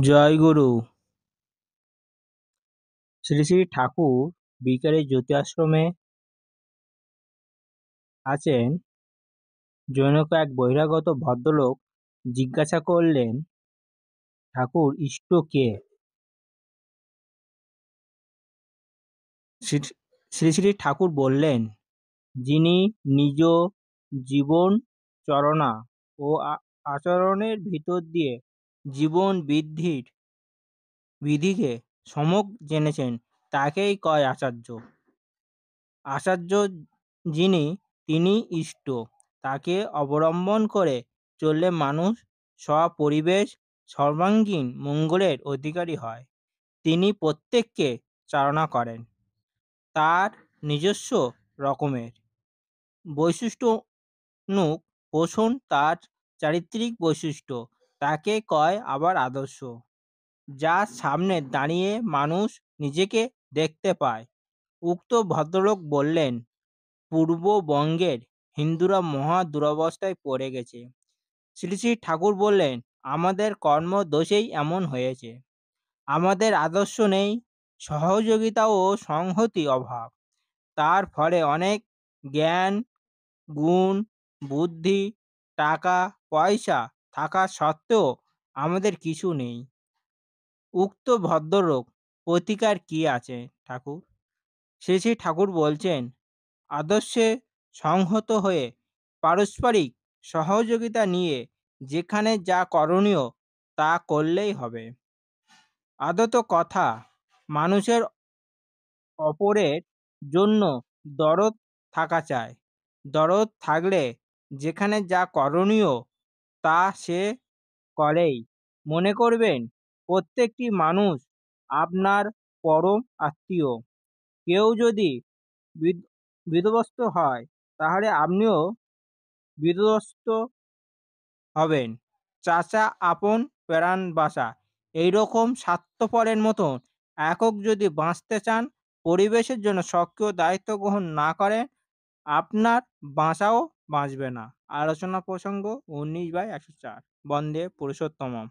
জয়গুরু। শ্রী শ্রী ঠাকুর বিকারে জ্যোতি আশ্রমে আছেন। জনৈক এক বহিরাগত ভদ্রলোক জিজ্ঞাসা করলেন, ঠাকুর ইষ্ট কে? শ্রী শ্রী ঠাকুর বললেন, যিনি নিজ জীবন চরণা ও আচরণের ভিতর দিয়ে জীবন বিধিকে সম্যক জেনেছেন, তাকেই কয় আচার্য। আচার্য যিনি, তিনি ইষ্ট। তাকে অবলম্বন করে চললে মানুষ স্বপরিবেশ সর্বাঙ্গীণ মঙ্গলের অধিকারী হয়। তিনি প্রত্যেককে চালনা করেন তার নিজস্ব রকমের বৈশিষ্ট্যানুগ পোষণ তার চারিত্রিক বৈশিষ্ট্য, তাকে কয় আবার আদর্শ। যার সামনে দাঁড়িয়ে মানুষ নিজেকে দেখতে পায়। উক্ত ভদ্রলোক বললেন, পূর্ববঙ্গের হিন্দুরা মহা দুরবস্থায় পড়ে গেছে। শ্রী শ্রী ঠাকুর বললেন, আমাদের কর্ম দোষেই এমন হয়েছে। আমাদের আদর্শ নেই, সহযোগিতা ও সংহতি অভাব। তার ফলে অনেক জ্ঞান, গুণ, বুদ্ধি, টাকা পয়সা থাকা সত্ত্বেও আমাদের কিছু নেই। উক্ত ভদ্রলোক প্রতিকার কি আছে ঠাকুর? শ্রী শ্রী ঠাকুর বলছেন, আদর্শে সংহত হয়ে পারস্পরিক সহযোগিতা নিয়ে যেখানে যা করণীয় তা করলেই হবে। আদত কথা, মানুষের অপরের জন্য দরদ থাকা চাই। দরদ থাকলে যেখানে যা করণীয় তা সে করেই। মনে করবেন, প্রত্যেকটি মানুষ আপনার পরম আত্মীয়। কেউ যদি বিধ্বস্ত হয়, তাহলে আপনিও বিধ্বস্ত হবেন। চাচা আপন প্রাণ বাঁচা, এইরকম স্বার্থপরের মতন একক যদি বাঁচতে চান, পরিবেশের জন্য সক্রিয় দায়িত্ব গ্রহণ না করেন, আপনার বাঁচাও বাঁচবে না। আলোচনা প্রসঙ্গ 19/104। বন্দে পুরুষোত্তমম।